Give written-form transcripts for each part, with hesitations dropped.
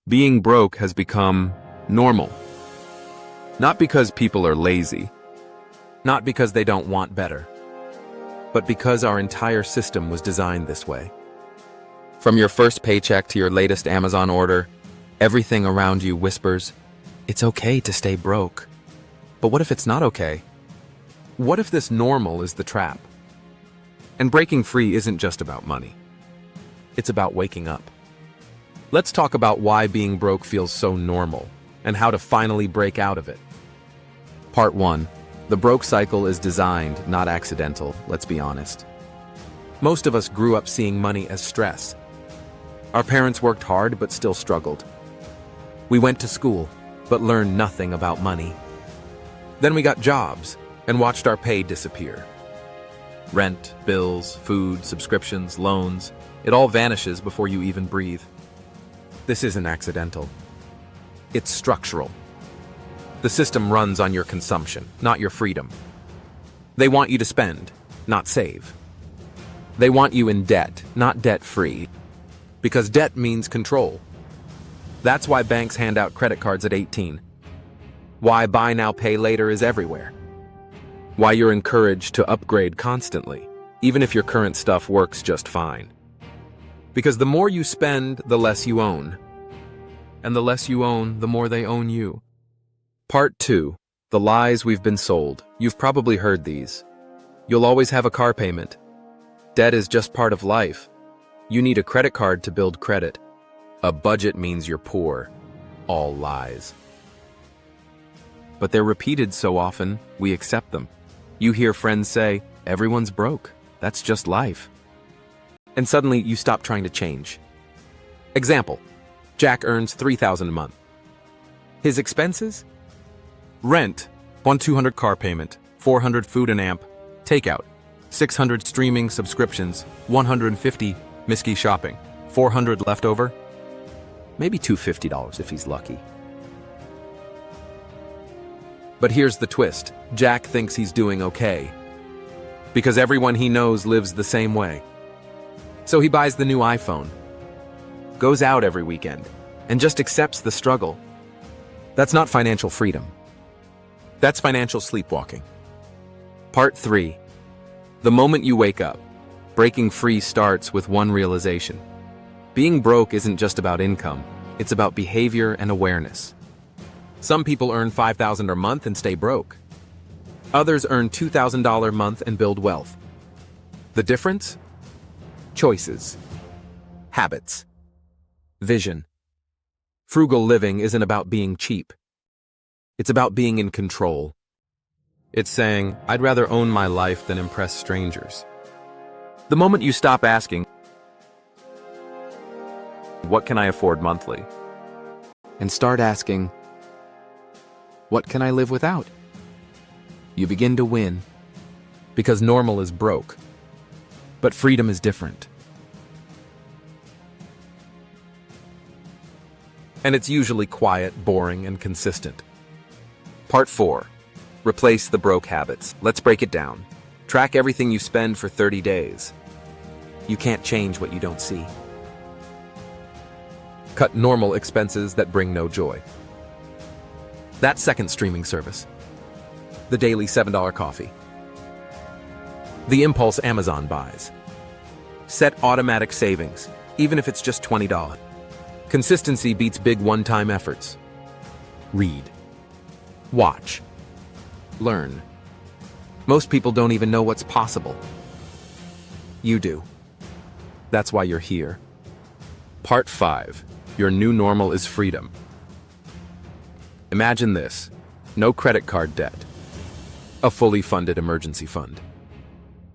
Being broke has become normal. Not because people are lazy, not because they don't want better, but because our entire system was designed this way. From your first paycheck to your latest Amazon order, everything around you whispers, it's okay to stay broke. But what if it's not okay? What if this normal is the trap? And breaking free isn't just about money. It's about waking up. Let's talk about why being broke feels so normal and how to finally break out of it. Part 1. The broke cycle is designed, not accidental, let's be honest. Most of us grew up seeing money as stress. Our parents worked hard but still struggled. We went to school but learned nothing about money. Then we got jobs and watched our pay disappear. Rent, bills, food, subscriptions, loans, it all vanishes before you even breathe. This isn't accidental. It's structural. The system runs on your consumption, not your freedom. They want you to spend, not save. They want you in debt, not debt-free, because debt means control. That's why banks hand out credit cards at 18. Why buy now, pay later is everywhere. Why you're encouraged to upgrade constantly, even if your current stuff works just fine. Because the more you spend, the less you own. And the less you own, the more they own you. Part 2. The lies we've been sold. You've probably heard these. You'll always have a car payment. Debt is just part of life. You need a credit card to build credit. A budget means you're poor. All lies. But they're repeated so often, we accept them. You hear friends say, everyone's broke. That's just life. And suddenly you stop trying to change. Example, Jack earns $3,000 a month. His expenses? Rent, $1,200 car payment, $400 food and amp, takeout, $600 streaming subscriptions, $150 Miski shopping, $400 leftover, maybe $250 if he's lucky. But here's the twist, Jack thinks he's doing okay, because everyone he knows lives the same way. So he buys the new iPhone, goes out every weekend, and just accepts the struggle. That's not financial freedom. That's financial sleepwalking. Part 3. The moment you wake up, breaking free starts with one realization. Being broke isn't just about income, it's about behavior and awareness. Some people earn $5,000 a month and stay broke. Others earn $2,000 a month and build wealth. The difference? Choices, habits, vision. Frugal living isn't about being cheap. It's about being in control. It's saying, I'd rather own my life than impress strangers. The moment you stop asking, what can I afford monthly? And start asking, what can I live without? You begin to win, because normal is broke. But freedom is different. And it's usually quiet, boring, and consistent. Part 4. Replace the broke habits. Let's break it down. Track everything you spend for 30 days. You can't change what you don't see. Cut normal expenses that bring no joy. That second streaming service. The daily $7 coffee. The impulse Amazon buys. Set automatic savings, even if it's just $20. Consistency beats big one-time efforts. Read. Watch. Learn. Most people don't even know what's possible. You do. That's why you're here. Part 5. Your new normal is freedom. Imagine this. No credit card debt. A fully funded emergency fund.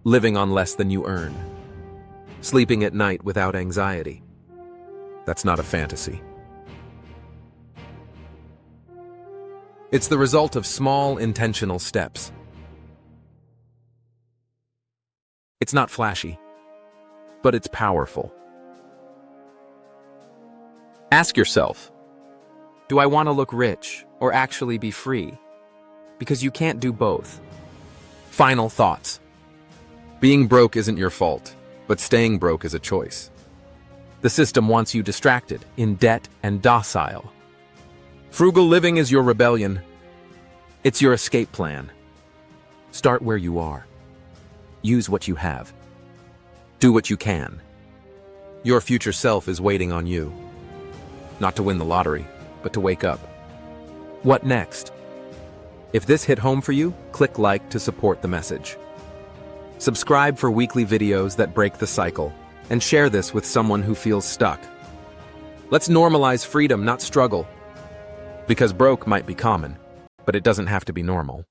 Living on less than you earn. Sleeping at night without anxiety. That's not a fantasy. It's the result of small, intentional steps. It's not flashy, but it's powerful. Ask yourself, do I want to look rich or actually be free? Because you can't do both. Final thoughts. Being broke isn't your fault, but staying broke is a choice. The system wants you distracted, in debt, and docile. Frugal living is your rebellion. It's your escape plan. Start where you are. Use what you have. Do what you can. Your future self is waiting on you. Not to win the lottery, but to wake up. What next? If this hit home for you, click like to support the message. Subscribe for weekly videos that break the cycle, and share this with someone who feels stuck. Let's normalize freedom, not struggle. Because broke might be common, but it doesn't have to be normal.